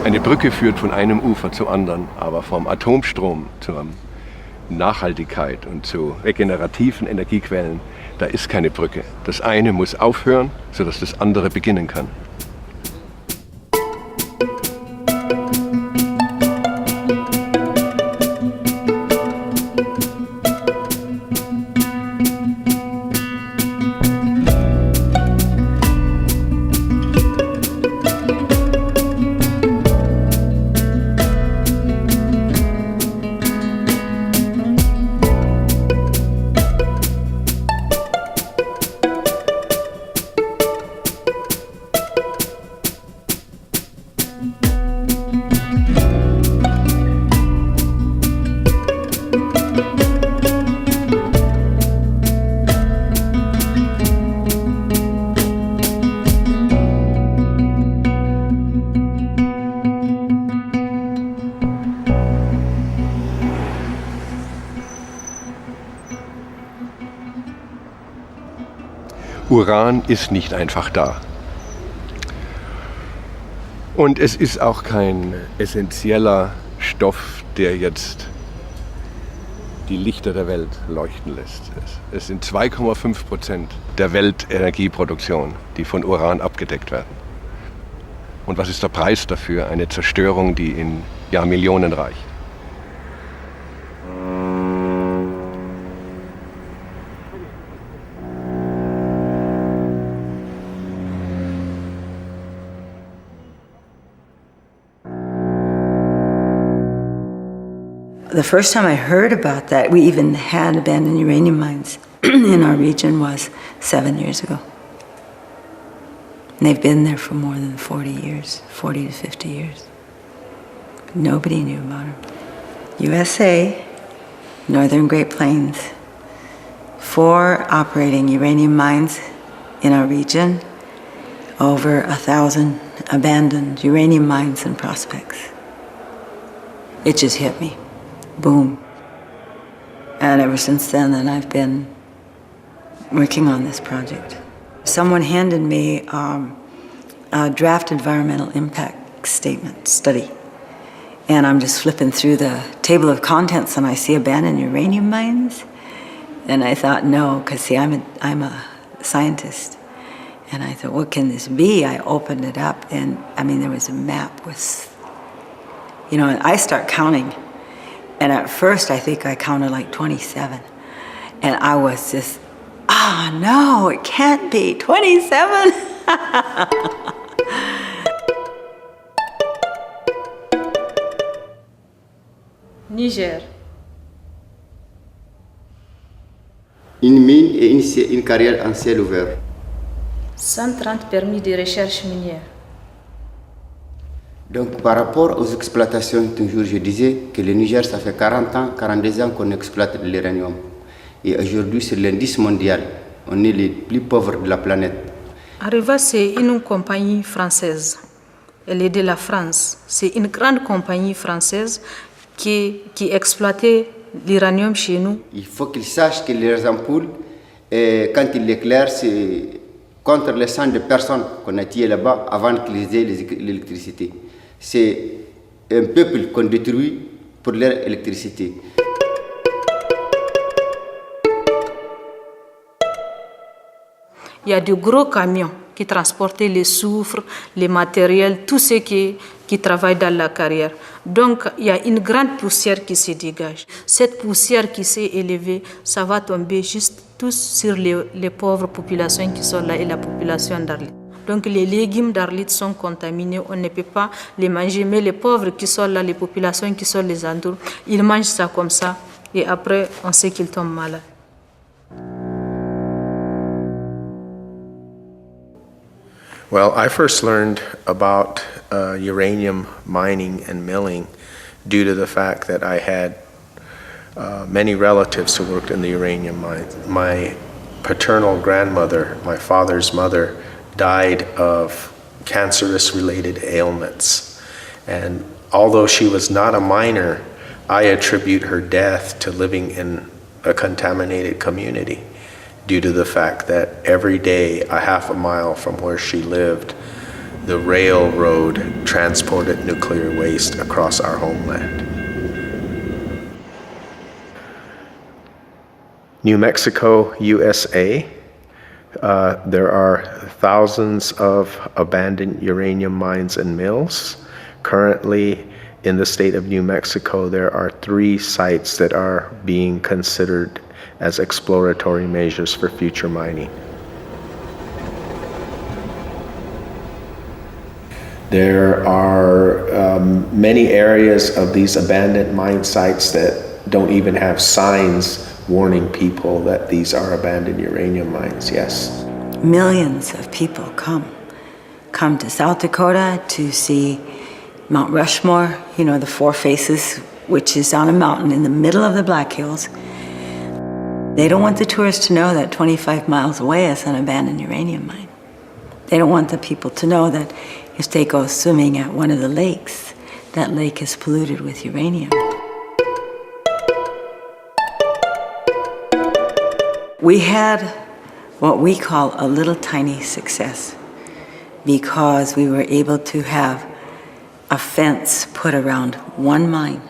Eine Brücke führt von einem Ufer zum anderen, aber vom Atomstrom zur Nachhaltigkeit und zu regenerativen Energiequellen, da ist keine Brücke. Das eine muss aufhören, sodass das andere beginnen kann. Uran ist nicht einfach da. Und es ist auch kein essentieller Stoff, der jetzt die Lichter der Welt leuchten lässt. Es sind 2,5% der Weltenergieproduktion, die von Uran abgedeckt werden. Und was ist der Preis dafür? Eine Zerstörung, die in Jahrmillionen reicht. The first time I heard about that, we even had abandoned uranium mines in our region, was 7 years ago. And they've been there for more than 40 years, 40 to 50 years. Nobody knew about them. USA, Northern Great Plains, 4 operating uranium mines in our region, over 1,000 abandoned uranium mines and prospects. It just hit me. Boom. And ever since then I've been working on this project. Someone handed me a draft environmental impact statement study. And I'm just flipping through the table of contents and I see abandoned uranium mines. And I thought, no, because see, I'm a scientist. And I thought, what can this be? I opened it up and I mean, there was a map with, and I start counting. And at first, I think I counted like 27. And I was just, no, it can't be 27. Niger. Une mine et initier une carrière en ciel ouvert. 130 permis de recherche minière. Donc par rapport aux exploitations, toujours je disais que le Niger, ça fait 40 ans, 42 ans qu'on exploite de l'uranium. Et aujourd'hui, sur l'indice mondial, on est les plus pauvres de la planète. Areva, c'est une compagnie française. Elle est de la France. C'est une grande compagnie française qui exploitait l'uranium chez nous. Il faut qu'ils sachent que les ampoules, quand ils l'éclairent, c'est contre le sang de personnes qu'on a tuées là-bas avant qu'ils aient l'électricité. C'est un peuple qu'on détruit pour leur électricité. Il y a de gros camions qui transportaient les soufre, les matériels, tout ce qui travaille dans la carrière. Donc, il y a une grande poussière qui se dégage. Cette poussière qui s'est élevée, ça va tomber juste tous sur les pauvres populations qui sont là et la population d'Arlit. Donc, les légumes d'Arlit sont contaminés, on ne peut pas les manger, mais les pauvres qui sont là, les populations qui sont les entours, ils mangent ça comme ça et après, on sait qu'ils tombent malades. Well, I first learned about uranium mining and milling due to the fact that I had many relatives who worked in the uranium mines. My paternal grandmother, my father's mother, died of cancerous-related ailments. And although she was not a miner, I attribute her death to living in a contaminated community, due to the fact that every day, a half a mile from where she lived, the railroad transported nuclear waste across our homeland. New Mexico, USA. There are thousands of abandoned uranium mines and mills. Currently, in the state of New Mexico, there are 3 sites that are being considered as exploratory measures for future mining. There are many areas of these abandoned mine sites that don't even have signs warning people that these are abandoned uranium mines, yes. Millions of people come to South Dakota to see Mount Rushmore, you know, the Four Faces, which is on a mountain in the middle of the Black Hills. They don't want the tourists to know that 25 miles away is an abandoned uranium mine. They don't want the people to know that if they go swimming at one of the lakes, that lake is polluted with uranium. We had what we call a little tiny success because we were able to have a fence put around one mine.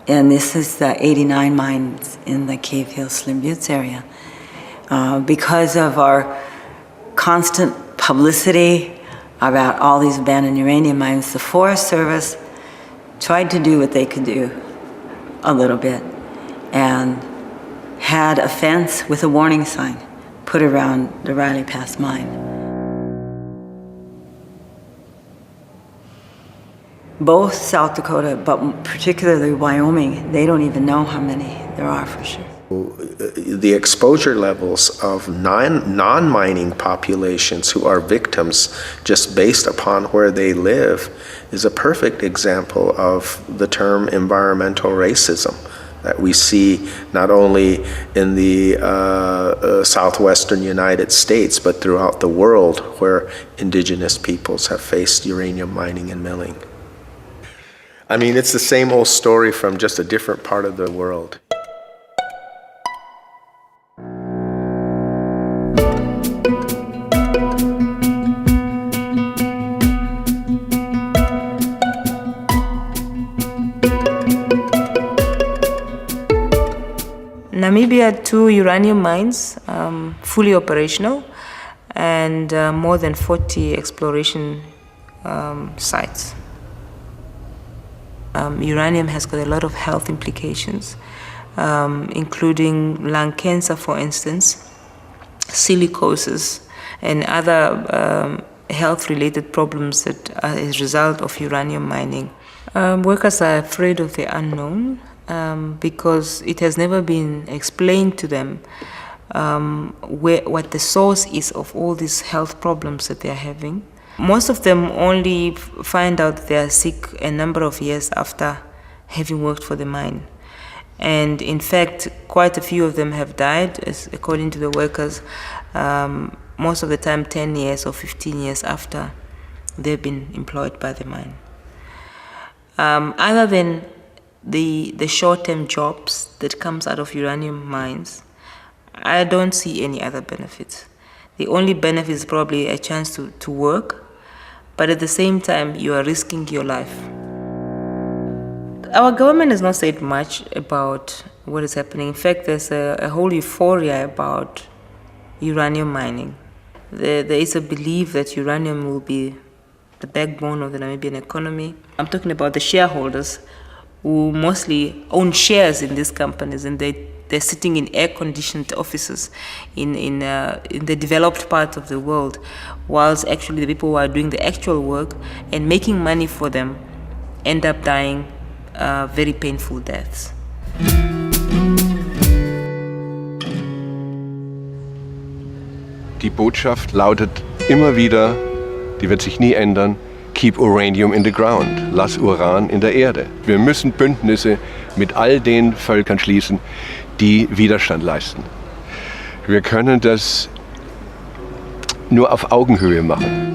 And this is the 89 mines in the Cave Hill Slim Buttes area. Because of our constant publicity about all these abandoned uranium mines, the Forest Service tried to do what they could do a little bit and had a fence with a warning sign put around the Riley Pass mine. Both South Dakota, but particularly Wyoming, they don't even know how many there are for sure. The exposure levels of non-mining populations who are victims just based upon where they live is a perfect example of the term environmental racism that we see not only in the southwestern United States, but throughout the world where indigenous peoples have faced uranium mining and milling. I mean, it's the same old story from just a different part of the world. Namibia had 2 uranium mines, fully operational, and more than 40 exploration sites. Uranium has got a lot of health implications, including lung cancer, for instance, silicosis, and other health-related problems that are a result of uranium mining. Workers are afraid of the unknown because it has never been explained to them what the source is of all these health problems that they're having. Most of them only find out that they are sick a number of years after having worked for the mine. And in fact, quite a few of them have died, according to the workers, most of the time 10 years or 15 years after they've been employed by the mine. Other than the short-term jobs that comes out of uranium mines, I don't see any other benefits. The only benefit is probably a chance to work, but at the same time, you are risking your life. Our government has not said much about what is happening. In fact, there's a whole euphoria about uranium mining. There is a belief that uranium will be the backbone of the Namibian economy. I'm talking about the shareholders who mostly own shares in these companies, and they're sitting in air-conditioned offices in the developed part of the world, whilst actually the people who are doing the actual work and making money for them end up dying very painful deaths. Die Botschaft lautet immer wieder, die wird sich nie ändern: Keep uranium in the ground. Lass Uran in der Erde. Wir müssen Bündnisse mit all den Völkern schließen, die Widerstand leisten. Wir können das nur auf Augenhöhe machen.